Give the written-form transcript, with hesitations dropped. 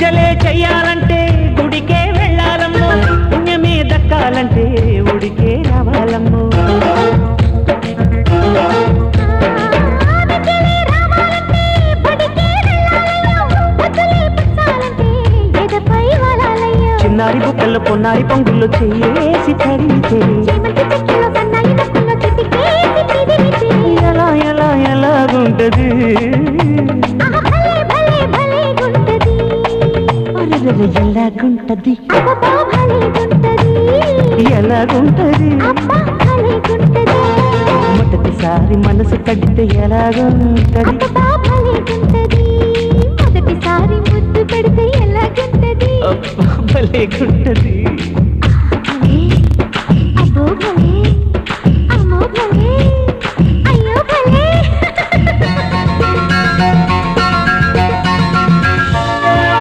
పూజలే చెయ్యాలంటే గుడికే వెళ్ళాలమ్మో, పుణ్యమే దక్కాలంటే ఉడికే రావాలమ్మో. చిన్నారి బుక్కల్లో పొన్నారి పొంగుల్లో చెయ్యేసి తడితే ఎలా ఎలా ఎలాగుంటది, ఎలాగుంటది ఎలాగుంటది, మొదటిసారి మనసు కడితే ఎలాగుంటది, మొదటిసారి ముద్దు పెడితే ఎలాగుంటది, భలేగుంటది.